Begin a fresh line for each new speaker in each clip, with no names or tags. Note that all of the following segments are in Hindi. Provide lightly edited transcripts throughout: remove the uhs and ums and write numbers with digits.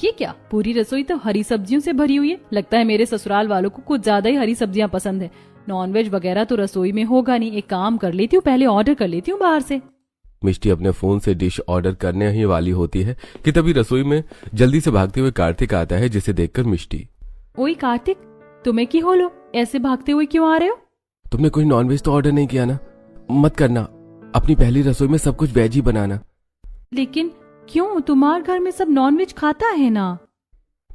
ये क्या, पूरी रसोई तो हरी सब्जियों से भरी हुई है। लगता है मेरे ससुराल वालों को कुछ ज्यादा ही हरी सब्जियां पसंद है। नॉनवेज वगैरह तो रसोई में होगा नहीं। एक काम कर लेती हूँ, पहले ऑर्डर कर लेती हूँ बाहर से।
मिष्टी अपने फोन से डिश ऑर्डर करने ही वाली होती है कि तभी रसोई में जल्दी से भागते हुए कार्तिक आता है, जिसे देखकर मिष्टी,
ओए कार्तिक, तुम्हें की हो लो, ऐसे भागते हुए क्यों आ रहे हो?
तुमने कोई नॉनवेज तो ऑर्डर नहीं किया ना? मत करना, अपनी पहली रसोई में सब कुछ वेज ही बनाना।
लेकिन क्यों, तुम्हारे घर में सब नॉनवेज खाता है ना?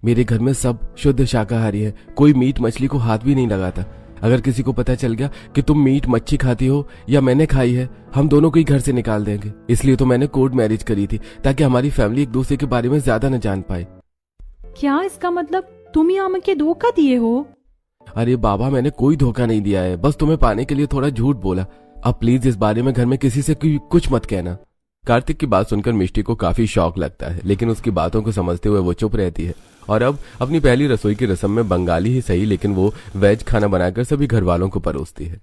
मेरे घर में सब शुद्ध शाकाहारी है, कोई मीट मछली को हाथ भी नहीं लगाता। अगर किसी को पता चल गया कि तुम मीट मच्छी खाती हो या मैंने खाई है, हम दोनों को ही घर से निकाल देंगे। इसलिए तो मैंने कोर्ट मैरिज करी थी, ताकि हमारी फैमिली एक दूसरे के बारे में ज्यादा न जान पाए।
क्या इसका मतलब तुम यहाँ मुझे धोखा दिए हो?
अरे बाबा, मैंने कोई धोखा नहीं दिया है, बस तुम्हें पाने के लिए थोड़ा झूठ बोला। अब प्लीज इस बारे में घर में किसी से कुछ मत कहना। कार्तिक की बात सुनकर मिष्टी को काफी शौक लगता है, लेकिन उसकी बातों को समझते हुए वो चुप रहती है और अब अपनी पहली रसोई की रस्म में बंगाली ही सही, लेकिन वो वेज खाना बनाकर सभी घर वालों को परोसती है।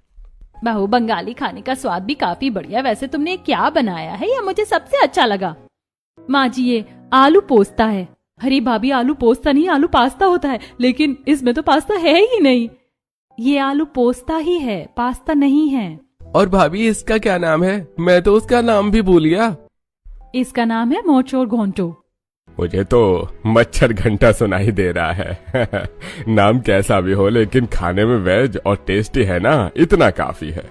बहू, बंगाली खाने का स्वाद भी काफी बढ़िया। वैसे तुमने क्या बनाया है, या मुझे सबसे अच्छा लगा? माँ जी, ये आलू पोस्ता है। अरे भाभी, आलू पोस्ता नहीं, आलू पास्ता होता है, लेकिन इसमें तो पास्ता है ही नहीं। ये आलू पोस्ता ही है, पास्ता नहीं है।
और भाभी, इसका क्या नाम है? मैं तो उसका नाम भी भूल गया।
इसका नाम है मोचोर घोंटो।
मुझे तो मच्छर घंटा सुनाई दे रहा है। नाम कैसा भी हो, लेकिन खाने में वेज और टेस्टी है ना, इतना काफी है।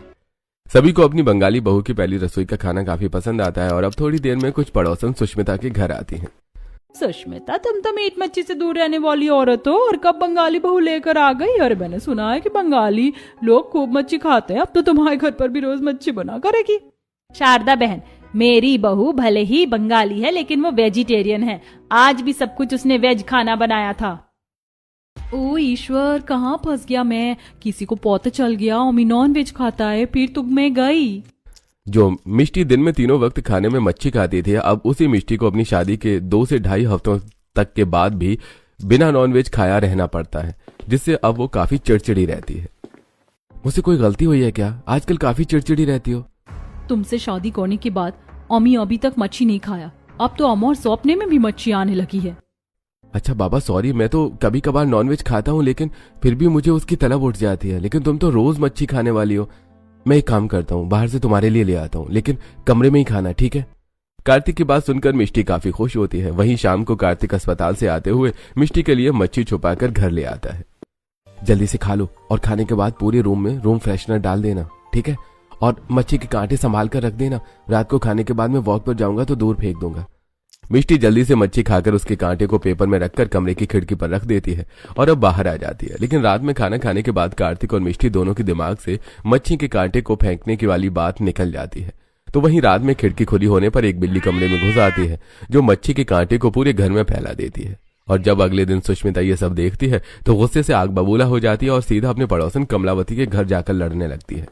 सभी को अपनी बंगाली बहू की पहली रसोई का खाना काफी पसंद आता है और अब थोड़ी देर में कुछ पड़ोसन सुष्मिता के घर आती हैं।
सुष्मिता, तुम तो मीट मच्छी से दूर रहने वाली औरत हो, और कब बंगाली बहू लेकर आ गई? अरे मैंने सुना है कि बंगाली लोग खूब मच्छी खाते हैं। अब तो तुम्हारे घर पर भी रोज मच्छी बना करेगी। शारदा बहन, मेरी बहू भले ही बंगाली है, लेकिन वो वेजिटेरियन है। आज भी सब कुछ उसने वेज खाना बनाया था। ओ ईश्वर, कहाँ फंस गया मैं? किसी को पता चल गया अम्मी नॉन वेज खाता है, फिर तो मैं गई।
जो मिष्टी दिन में तीनों वक्त खाने में मच्छी खाती थी, अब उसी मिष्टी को अपनी शादी के 2 से ढाई हफ्तों तक के बाद भी बिना नॉनवेज खाया रहना पड़ता है, जिससे अब वो काफी चिड़चिड़ी रहती है। मुझसे कोई गलती हुई है क्या? आजकल काफी चिड़चिड़ी रहती हो।
तुमसे शादी करने के बाद अम्मी अभी तक मच्छी नहीं खाया, अब तो अमर सौंपने में भी मच्छी आने लगी है।
अच्छा बाबा, सॉरी, मैं तो कभी कभार नॉनवेज खाता हूँ, लेकिन फिर भी मुझे उसकी तलब उठ जाती है। लेकिन तुम तो रोज मच्छी खाने वाली हो। मैं एक काम करता हूँ, बाहर से तुम्हारे लिए ले आता हूँ, लेकिन कमरे में ही खाना, ठीक है? कार्तिक की बात सुनकर मिष्टी काफी खुश होती है। वहीं शाम को कार्तिक अस्पताल से आते हुए मिष्टी के लिए मच्छी छुपाकर घर ले आता है। जल्दी से खा लो और खाने के बाद पूरे रूम में रूम फ्रेशनर डाल देना, ठीक है? और मच्छी के कांटे संभाल कर रख देना। रात को खाने के बाद मैं वॉक पर जाऊंगा तो दूर फेंक दूंगा। मिष्टी जल्दी से मच्छी खाकर उसके कांटे को पेपर में रखकर कमरे की खिड़की पर रख देती है और अब बाहर आ जाती है। लेकिन रात में खाना खाने के बाद कार्तिक और मिष्टी दोनों के दिमाग से मच्छी के कांटे को फेंकने की वाली बात निकल जाती है। तो वहीं रात में खिड़की खुली होने पर एक बिल्ली कमरे में घुस आती है, जो मच्छी के कांटे को पूरे घर में फैला देती है। और जब अगले दिन सुष्मिता ये सब देखती है तो गुस्से से आग बबूला हो जाती है और सीधा अपने पड़ोसन कमलावती के घर जाकर लड़ने लगती है।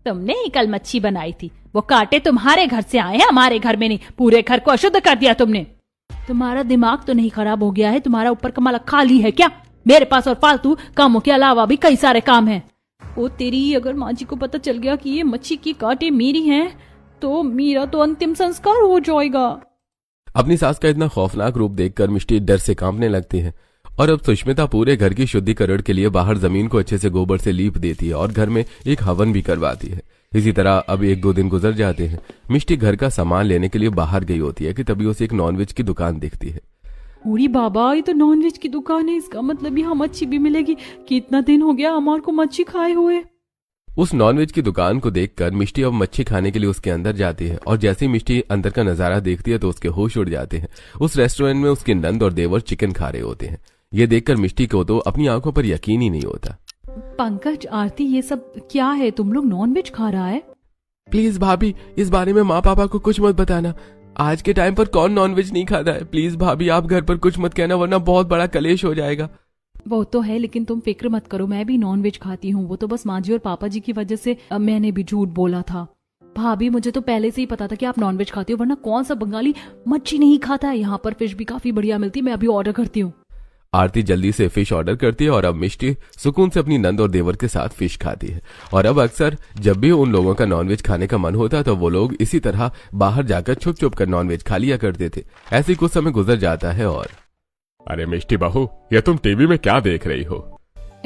तुमने ही कल मच्छी बनाई थी, वो कांटे तुम्हारे घर से आए हैं, हमारे घर में नहीं। पूरे घर को अशुद्ध कर दिया तुमने। तुम्हारा दिमाग तो नहीं खराब हो गया है? तुम्हारा ऊपर कमला खाली है क्या? मेरे पास और फालतू कामों के अलावा भी कई सारे काम हैं। ओ तेरी, अगर माँ जी को पता चल गया कि ये मच्छी की कांटे मेरी हैं, तो मेरा तो अंतिम संस्कार हो जाएगा।
अपनी सास का इतना खौफनाक रूप देखकर मिष्टी डर से कांपने लगती है और अब सुष्मिता पूरे घर की शुद्धिकरण के लिए बाहर जमीन को अच्छे से गोबर से लीप देती है और घर में एक हवन भी करवाती है। इसी तरह अब 1-2 दिन गुजर जाते हैं। मिष्टी घर का सामान लेने के लिए बाहर गई होती है कि तभी उसे एक नॉनवेज की दुकान दिखती है।
अरे बाबा, ये तो नॉनवेज की दुकान है, इसका मतलब यहाँ मच्छी भी मिलेगी। कितना दिन हो गया हमारे को मच्छी खाए हुए।
उस नॉनवेज की दुकान को देखकर मिष्टी अब मच्छी खाने के लिए उसके अंदर जाती है और जैसे ही मिष्टी अंदर का नजारा देखती है तो उसके होश उड़ जाते हैं। उस रेस्टोरेंट में उसके नंद और देवर चिकन खा रहे होते हैं। ये देखकर मिष्टी को तो अपनी आंखों पर यकीन ही नहीं होता।
पंकज, आरती, ये सब क्या है? तुम लोग नॉनवेज खा रहा है?
प्लीज भाभी, इस बारे में माँ पापा को कुछ मत बताना। आज के टाइम पर कौन नॉनवेज नहीं खाता है? प्लीज भाभी, आप घर पर कुछ मत कहना, वरना बहुत बड़ा कलेश हो जाएगा।
वो तो है, लेकिन तुम फिक्र मत करो, मैं भी नॉनवेज खाती हूँ। वो तो बस माँ जी और पापा जी की वजह से मैंने भी झूठ बोला था। भाभी, मुझे तो पहले से ही पता था कि आप नॉनवेज खाते हो, वरना कौन सा बंगाली मच्छी नहीं खाता है। यहाँ पर फिश भी काफी बढ़िया मिलती है, मैं अभी ऑर्डर करती हूँ।
आरती जल्दी से फिश ऑर्डर करती है और अब मिष्टी सुकून से अपनी नंद और देवर के साथ फिश खाती है। और अब अक्सर जब भी उन लोगों का नॉनवेज खाने का मन होता तो वो लोग इसी तरह बाहर जाकर छुप छुप कर नॉनवेज खा लिया करते थे। ऐसे कुछ समय गुजर जाता है और
अरे मिष्टी बहू, ये तुम टीवी में क्या देख रही हो?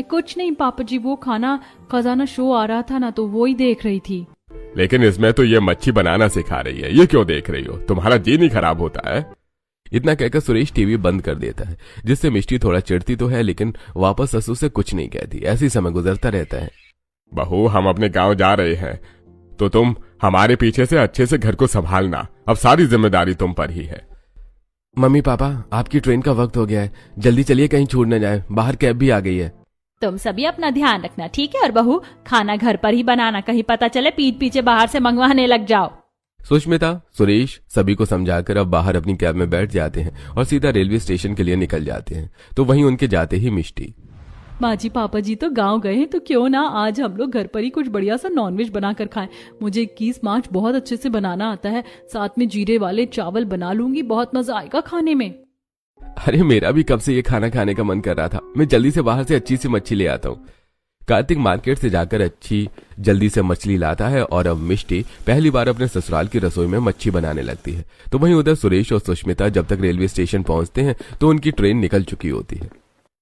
कुछ नहीं पापा जी, वो खाना खजाना शो आ रहा था ना, तो वो ही देख रही थी।
लेकिन इसमें तो ये मच्छी बनाना सिखा रही है, ये क्यों देख रही हो? तुम्हारा जी नहीं खराब होता है?
इतना कहकर सुरेश टीवी बंद कर देता है, जिससे मिष्टी थोड़ा चिढ़ती तो है लेकिन वापस ससुर से कुछ नहीं कहती। ऐसे ही समय गुजरता रहता है।
बहू, हम अपने गांव जा रहे हैं, तो तुम हमारे पीछे से अच्छे से घर को संभालना। अब सारी जिम्मेदारी तुम पर ही है।
मम्मी पापा, आपकी ट्रेन का वक्त हो गया है, जल्दी चलिए, कहीं छूट न जाए। बाहर कैब भी आ गई है।
तुम सभी अपना ध्यान रखना, ठीक है? और बहू, खाना घर पर ही बनाना, कहीं पता चले पीठ पीछे बाहर से मंगवाने लग जाओ।
सुष्मिता, सुरेश सभी को समझाकर अब बाहर अपनी कैब में बैठ जाते हैं और सीधा रेलवे स्टेशन के लिए निकल जाते हैं। तो वहीं उनके जाते ही मिष्टी,
माँ जी पापा जी तो गांव गए हैं, तो क्यों ना आज हम लोग घर पर ही कुछ बढ़िया सा नॉनवेज बनाकर खाएं। मुझे 21 मार्च बहुत अच्छे से बनाना आता है, साथ में जीरे वाले चावल बना लूंगी, बहुत मजा आएगा खाने में।
अरे मेरा भी कब से ये खाना खाने का मन कर रहा था। मैं जल्दी से बाहर से अच्छी सी मच्छी ले आता हूँ। कार्तिक मार्केट से जाकर अच्छी जल्दी से मछली लाता है और अब मिष्टी पहली बार अपने ससुराल की रसोई में मच्छी बनाने लगती है। तो वहीं उधर सुरेश और सुष्मिता जब तक रेलवे स्टेशन पहुंचते हैं तो उनकी ट्रेन निकल चुकी होती है।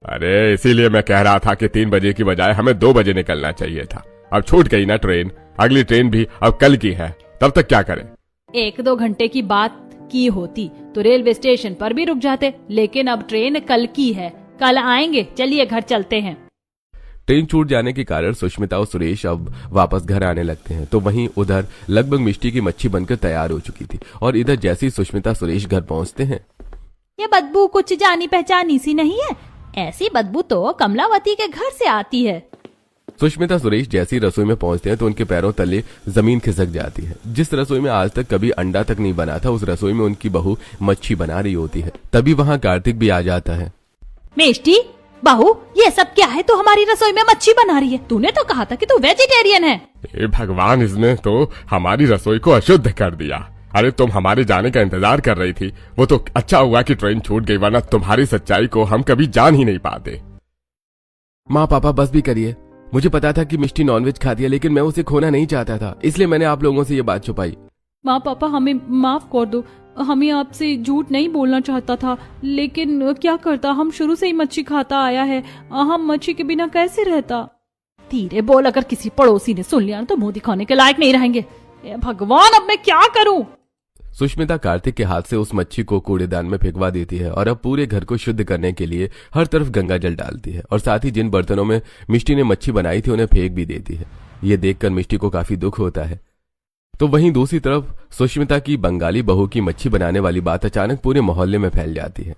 अरे इसीलिए मैं कह रहा था कि 3 बजे की बजाय हमें 2 बजे निकलना चाहिए था। अब छूट गई ना ट्रेन, अगली ट्रेन भी अब कल की है, तब तक क्या करें?
1-2 घंटे की बात की होती तो रेलवे स्टेशन पर भी रुक जाते, लेकिन अब ट्रेन कल की है, कल आएंगे। चलिए घर चलते हैं।
ट्रेन छूट जाने के कारण सुष्मिता और सुरेश अब वापस घर आने लगते हैं। तो वहीं उधर लगभग मिष्टी की मच्छी बनकर तैयार हो चुकी थी और इधर जैसे ही सुष्मिता सुरेश घर पहुंचते हैं,
ये बदबू कुछ जानी पहचानी सी नहीं है, ऐसी बदबू तो कमलावती के घर से आती है।
सुष्मिता सुरेश जैसे ही रसोई में पहुंचते हैं तो उनके पैरों तले जमीन खिसक जाती है। जिस रसोई में आज तक कभी अंडा तक नहीं बना था, उस रसोई में उनकी बहू मच्छी बना रही होती है। तभी वहां कार्तिक भी आ जाता है।
मिष्टी बहू, ये सब क्या है? तू हमारी रसोई में मच्छी बना रही है। तूने तो कहा था कि तू वेजिटेरियन है।
हे भगवान, इसने तो हमारी रसोई को अशुद्ध कर दिया। अरे तुम हमारे जाने का इंतजार कर रही थी, वो तो अच्छा हुआ कि ट्रेन छूट गई, वरना तुम्हारी सच्चाई को हम कभी जान ही नहीं पाते।
माँ पापा बस भी करिए। मुझे पता था कि मिष्टी नॉनवेज खाती है, लेकिन मैं उसे खोना नहीं चाहता था, इसलिए मैंने आप लोगों से ये बात छुपाई।
माँ पापा हमें माफ कर दो, हमें आपसे झूठ नहीं बोलना चाहता था, लेकिन क्या करता, हम शुरू से ही मच्छी खाता आया है, हम मच्छी के बिना कैसे रहता। धीरे बोल, अगर किसी पड़ोसी ने सुन लिया तो मुंह दिखाने के लायक नहीं रहेंगे। भगवान, अब मैं क्या करूं?
सुष्मिता कार्तिक के हाथ से उस मच्छी को कूड़ेदान में फेंकवा देती है और अब पूरे घर को शुद्ध करने के लिए हर तरफ गंगा जल डालती है और साथ ही जिन बर्तनों में मिष्टी ने मच्छी बनाई थी उन्हें फेंक भी देती है। ये देखकर मिष्टी को काफी दुख होता है। तो वहीं दूसरी तरफ सुष्मिता की बंगाली बहू की मच्छी बनाने वाली बात अचानक पूरे मोहल्ले में फैल जाती है।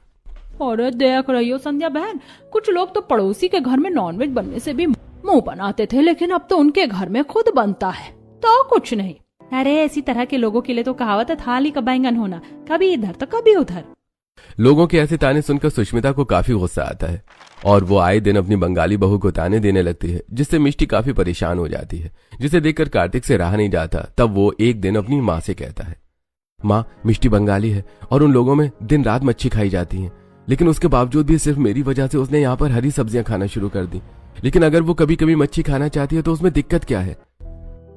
और देख रही हो संध्या बहन, कुछ लोग तो पड़ोसी के घर में नॉनवेज बनने से भी मुंह बनाते थे, लेकिन अब तो उनके घर में खुद बनता है, तो कुछ नहीं। अरे ऐसी तरह के लोगों के लिए तो कहावत है, थाली का बैंगन होना, कभी इधर तो कभी उधर।
लोगों के ऐसे ताने सुनकर सुष्मिता को काफी गुस्सा आता है और वो आए दिन अपनी बंगाली बहू को ताने देने लगती है, जिससे मिष्टी काफी परेशान हो जाती है, जिसे देखकर कार्तिक से रहा नहीं जाता। तब वो एक दिन अपनी माँ से कहता है, माँ, मिष्टी बंगाली है और उन लोगों में दिन रात मच्छी खाई जाती है, लेकिन उसके बावजूद भी सिर्फ मेरी वजह से उसने यहाँ पर हरी सब्जियां खाना शुरू कर दी। लेकिन अगर वो कभी कभी मच्छी खाना चाहती है तो उसमें दिक्कत क्या है?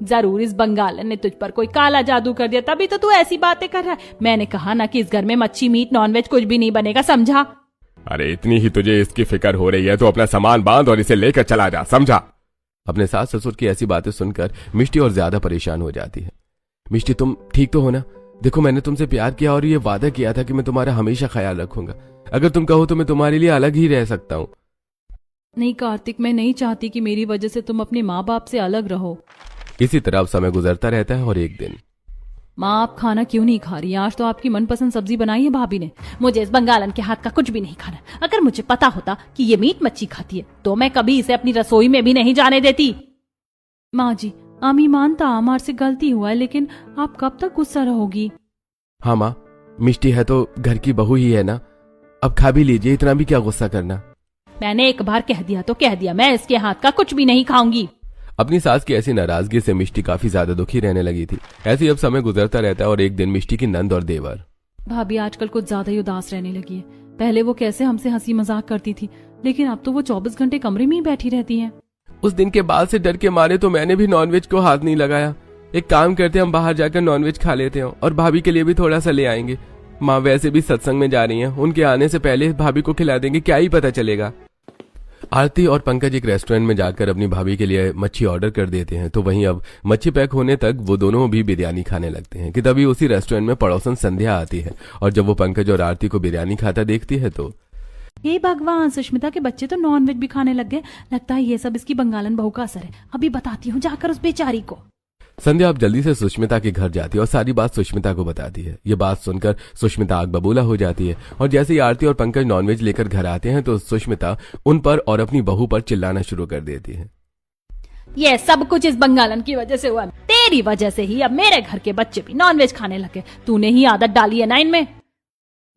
जरूर इस बंगालन ने तुझ पर कोई काला जादू कर दिया, तभी तो तू ऐसी बातें कर रहा है। मैंने कहा ना कि इस घर में मच्छी मीट नॉनवेज कुछ भी नहीं बनेगा, समझा?
अरे इतनी ही तुझे इसकी फिक्र हो रही है तो अपना सामान बांध और इसे लेकर चला जा, समझा?
अपने सास ससुर की ऐसी बातें सुनकर मिष्टी और ज्यादा परेशान हो जाती है। मिष्टी, तुम ठीक तो हो ना? देखो, मैंने तुमसे प्यार किया और ये वादा किया था कि मैं तुम्हारा हमेशा ख्याल रखूंगा। अगर तुम कहो तो मैं तुम्हारे लिए अलग ही रह सकता हूँ।
नहीं कार्तिक, मैं नहीं चाहती कि मेरी वजह से तुम अपने माँ बाप से अलग रहो।
इसी तरह अब समय गुजरता रहता है और एक दिन,
माँ आप खाना क्यों नहीं खा रही? आज तो आपकी मनपसंद सब्जी बनाई है भाभी ने, मुझे इस बंगालन के हाथ का कुछ भी नहीं खाना। अगर मुझे पता होता कि ये मीट मच्छी खाती है तो मैं कभी इसे अपनी रसोई में भी नहीं जाने देती। माँ जी, आमी मानता हमार से गलती हुआ है, लेकिन आप कब तक गुस्सा रहोगी?
हाँ माँ, मिष्टी है तो घर की बहू ही है ना, अब खा भी लीजिए, इतना भी क्या गुस्सा करना।
मैंने एक बार कह दिया तो कह दिया, मैं इसके हाथ का कुछ भी नहीं खाऊंगी।
अपनी सास की ऐसी नाराजगी से मिष्टी काफी ज्यादा दुखी रहने लगी थी। ऐसे ही अब समय गुजरता रहता है और एक दिन मिष्टी की नंद और देवर,
भाभी आजकल कुछ ज्यादा ही उदास रहने लगी है। पहले वो कैसे हमसे हंसी मजाक करती थी, लेकिन अब तो वो 24 घंटे कमरे में ही बैठी रहती हैं।
उस दिन के बाद से डर के मारे तो मैंने भी नॉनवेज को हाथ नहीं लगाया। एक काम करते, हम बाहर जाकर नॉनवेज खा लेते हैं और भाभी के लिए भी थोड़ा सा ले आएंगे। माँ वैसे भी सत्संग में जा रही हैं, उनके आने से पहले भाभी को खिला देंगे, क्या ही पता चलेगा। आरती और पंकज एक रेस्टोरेंट में जाकर अपनी भाभी के लिए मच्छी ऑर्डर कर देते हैं। तो वहीं अब मच्छी पैक होने तक वो दोनों भी बिरयानी खाने लगते हैं कि तभी उसी रेस्टोरेंट में पड़ोसन संध्या आती है और जब वो पंकज और आरती को बिरयानी खाता देखती है तो
हे भगवान, सुष्मिता के बच्चे तो नॉनवेज भी खाने लग गए। लगता है ये सब इसकी बंगालन बहू का असर है। अभी बताती हूँ जाकर उस बेचारी को।
संध्या अब जल्दी से सुष्मिता के घर जाती है और सारी बात सुष्मिता को बताती है। ये बात सुनकर सुष्मिता आग बबूला हो जाती है और जैसे ही आरती और पंकज नॉनवेज लेकर घर आते हैं तो सुष्मिता उन पर और अपनी बहू पर चिल्लाना शुरू कर देती है।
ये सब कुछ इस बंगालन की वजह से हुआ। तेरी वजह से ही अब मेरे घर के बच्चे भी नॉनवेज खाने लगे। तूने ही आदत डाली है ना इनमें।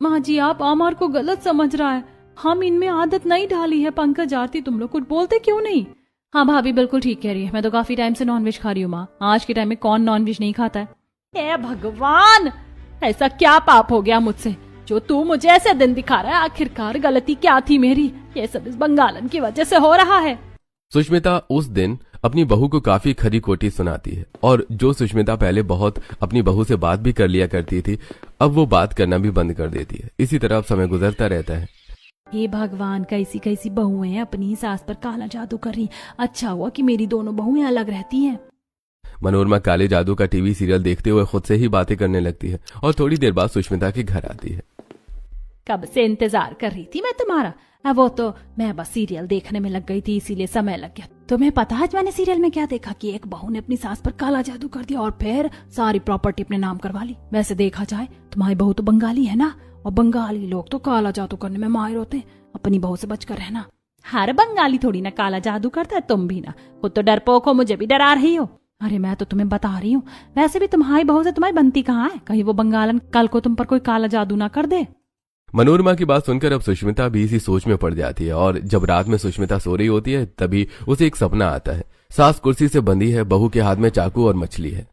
माँ जी, आप आमार को गलत समझ रहा है। हम इनमें आदत नहीं डाली है। पंकज, आरती, तुम लोग कुछ बोलते क्यों नहीं? हाँ भाभी, बिल्कुल ठीक कह रही है। मैं तो काफी टाइम से नॉनवेज खा रही हूँ माँ। आज के टाइम में कौन नॉनवेज नहीं खाता है? हे भगवान, ऐसा क्या पाप हो गया मुझसे जो तू मुझे ऐसे दिन दिखा रहा है? आखिरकार गलती क्या थी मेरी? ये सब इस बंगालन की वजह से हो रहा है।
सुष्मिता उस दिन अपनी बहू को काफी खरी खोटी सुनाती है और जो सुष्मिता पहले बहुत अपनी बहू से बात भी कर लिया करती थी, अब वो बात करना भी बंद कर देती है। इसी तरह अब समय गुजरता रहता है।
हे भगवान, कैसी कैसी बहुएं अपनी सास पर काला जादू कर रही। अच्छा हुआ कि मेरी दोनों बहुएं अलग रहती हैं।
मनोरमा काले जादू का टीवी सीरियल देखते हुए खुद से ही बातें करने लगती है और थोड़ी देर बाद सुष्मिता के घर आती है।
कब से इंतजार कर रही थी मैं तुम्हारा। वो तो मैं बस सीरियल देखने में लग गई थी, इसीलिए समय लग गया। तुम्हें पता है मैंने सीरियल में क्या देखा कि एक बहू ने अपनी सास पर काला जादू कर दिया और फिर सारी प्रॉपर्टी अपने नाम करवा ली। वैसे देखा जाए तुम्हारी बहू तो बंगाली है ना, और बंगाली लोग तो काला जादू करने में माहिर होते हैं। अपनी बहू से बचकर रहना। हर बंगाली थोड़ी ना काला जादू करता है। तुम भी ना, खुद तो डरपोक हो, मुझे भी डरा रही हो। अरे मैं तो तुम्हें बता रही हूँ, वैसे भी तुम्हारी बहू से तुम्हारी बनती कहाँ है? कहीं वो बंगालन कल को तुम पर कोई काला जादू ना कर दे।
मनोरमा की बात सुनकर अब सुष्मिता भी इसी सोच में पड़ जाती है और जब रात में सुष्मिता सो रही होती है तभी उसे एक सपना आता है। सास कुर्सी से बंधी है, बहू के हाथ में चाकू और मछली है।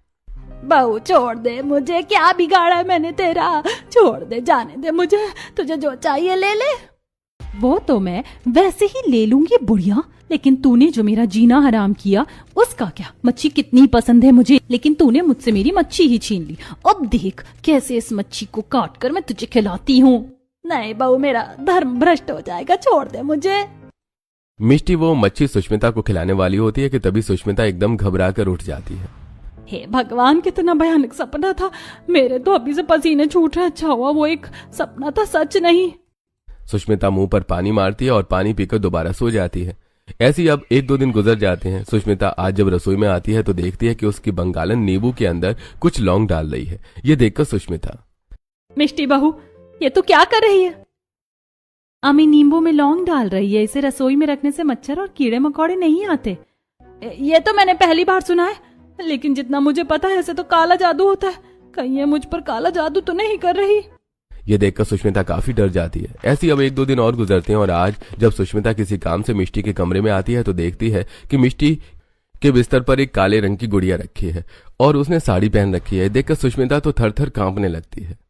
बहू छोड़ दे मुझे, क्या बिगाड़ा है मैंने तेरा? छोड़ दे, जाने दे मुझे, तुझे जो चाहिए ले ले। वो तो मैं वैसे ही ले लूंगी बुढ़िया, लेकिन तूने जो मेरा जीना हराम किया उसका क्या? मच्छी कितनी पसंद है मुझे, लेकिन तूने मुझसे मेरी मच्छी ही छीन ली। अब देख कैसे इस मच्छी को काट कर मैं तुझे खिलाती हूँ। नहीं बहू, मेरा धर्म भ्रष्ट हो जाएगा, छोड़ दे मुझे।
मिष्टी वो मच्छी सुष्मिता को खिलाने वाली होती है कि तभी सुष्मिता एकदम घबरा कर उठ जाती है।
हे भगवान, कितना भयानक सपना था। मेरे तो अभी से पसीने छूट रहे। अच्छा हुआ वो एक सपना था, सच नहीं।
सुष्मिता मुंह पर पानी मारती है और पानी पीकर दोबारा सो जाती है। ऐसी अब 1-2 दिन गुजर जाते हैं। सुष्मिता आज जब रसोई में आती है तो देखती है कि उसकी बंगालन नींबू के अंदर कुछ लौंग डाल रही है। ये देखकर सुष्मिता,
मिष्टी बहू, ये तो क्या कर रही है? अम्मी नींबू में लौंग डाल रही है। इसे रसोई में रखने से मच्छर और कीड़े मकोड़े नहीं आते। ये तो मैंने पहली बार सुना है, लेकिन जितना मुझे पता है ऐसे तो काला जादू होता है। कहीं ये मुझ पर काला जादू तो नहीं कर रही?
ये देखकर सुष्मिता काफी डर जाती है। ऐसी अब 1-2 दिन और गुजरते हैं और आज जब सुष्मिता किसी काम से मिष्टी के कमरे में आती है तो देखती है कि मिष्टी के बिस्तर पर एक काले रंग की गुड़िया रखी है और उसने साड़ी पहन रखी है। देखकर सुष्मिता तो थर-थर कांपने लगती है।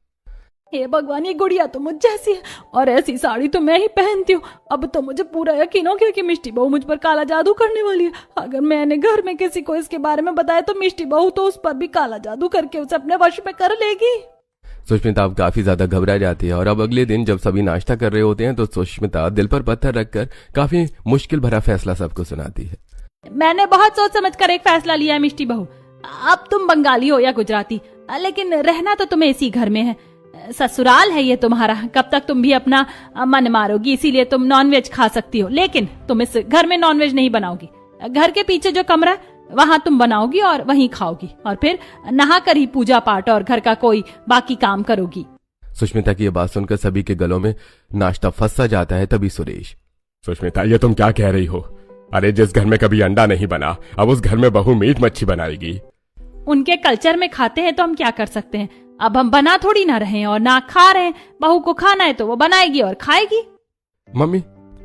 हे भगवान, ये गुड़िया तो मुझ जैसी है और ऐसी साड़ी तो मैं ही पहनती हूँ। अब तो मुझे पूरा यकीन हो गया कि मिष्टी बहू मुझ पर काला जादू करने वाली है। अगर मैंने घर में किसी को इसके बारे में बताया तो मिष्टी बहू तो उस पर भी काला जादू करके उसे अपने वश में कर लेगी।
सुष्मिता अब काफी ज्यादा घबरा जाती है और अब अगले दिन जब सभी नाश्ता कर रहे होते हैं तो सुष्मिता दिल पर पत्थर रखकर काफी मुश्किल भरा फैसला सबको सुनाती है।
मैंने बहुत सोच समझ कर एक फैसला लिया है मिष्टी बहू। अब तुम बंगाली हो या गुजराती, लेकिन रहना तो तुम्हें इसी घर में है। ससुराल है ये तुम्हारा। कब तक तुम भी अपना मन मारोगी, इसीलिए तुम नॉनवेज खा सकती हो, लेकिन तुम इस घर में नॉनवेज नहीं बनाओगी। घर के पीछे जो कमरा है वहां तुम बनाओगी और वहीं खाओगी और फिर नहा कर ही पूजा पाठ और घर का कोई बाकी काम करोगी।
सुष्मिता की ये बात सुनकर सभी के गलों में नाश्ता फंस सा जाता है। तभी सुरेश,
सुष्मिता, ये तुम क्या कह रही हो? अरे जिस घर में कभी अंडा नहीं बना, अब उस घर में बहू मीट मच्छी बनाएगी।
उनके कल्चर में खाते हैं तो हम क्या कर सकते हैं। अब हम बना थोड़ी ना रहे हैं और ना खा रहे हैं। बहू को खाना है तो वो बनाएगी और खाएगी।
मम्मी,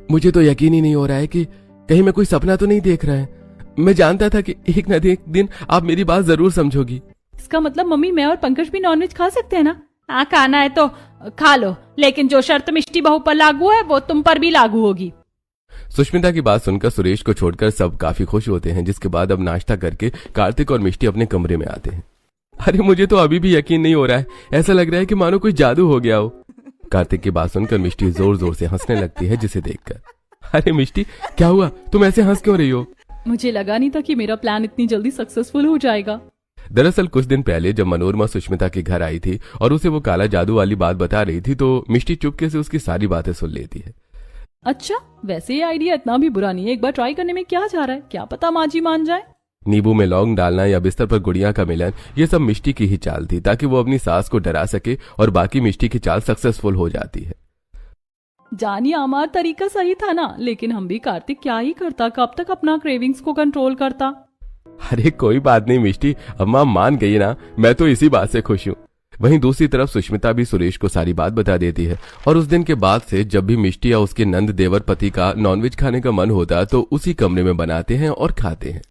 मुझे तो यकीन ही नहीं हो रहा है कि कहीं मैं कोई सपना तो नहीं देख रहा है। मैं जानता था कि एक न एक दिन आप मेरी बात जरूर समझोगी।
इसका मतलब मम्मी, मैं और पंकज भी नॉनवेज खा सकते हैं ना? हाँ, खाना है तो खा लो, लेकिन जो शर्त मिष्टी बहू पर लागू है वो तुम पर भी लागू होगी।
सुष्मिता की बात सुनकर सुरेश को छोड़कर सब काफी खुश होते हैं, जिसके बाद अब नाश्ता करके कार्तिक और मिष्टी अपने कमरे में आते हैं। अरे मुझे तो अभी भी यकीन नहीं हो रहा है, ऐसा लग रहा है कि मानो कोई जादू हो गया हो। कार्तिक की बात सुनकर मिष्टी जोर जोर से हंसने लगती है जिसे देखकर। अरे मिष्टी, क्या हुआ, तुम ऐसे हंस क्यों रही हो?
मुझे लगा नहीं था कि मेरा प्लान इतनी जल्दी सक्सेसफुल हो जाएगा।
दरअसल कुछ दिन पहले जब मनोरमा सुष्मिता के घर आई थी और उसे वो काला जादू वाली बात बता रही थी तो मिष्टी चुपके से उसकी सारी बातें सुन लेती है।
अच्छा, वैसे ये आइडिया इतना भी बुरा नहीं है, एक बार ट्राई करने में क्या जा रहा है, क्या पता माँ जी मान जाए।
नींबू में लौंग डालना या बिस्तर पर गुड़िया का मिलन, ये सब मिष्टी की ही चाल थी ताकि वो अपनी सास को डरा सके और बाकी मिष्टी की चाल सक्सेसफुल हो जाती है।
जानिए, हमारा तरीका सही था ना, लेकिन हम भी कार्तिक क्या ही करता, कब तक अपना क्रेविंग्स को कंट्रोल करता।
अरे कोई बात नहीं मिष्टी, अम्मा मान गई ना, मैं तो इसी बात से खुश हूँ। वहीं दूसरी तरफ सुष्मिता भी सुरेश को सारी बात बता देती है और उस दिन के बाद से जब भी मिष्टी या उसके नंद देवर पति का नॉनवेज खाने का मन होता तो उसी कमरे में बनाते हैं और खाते हैं।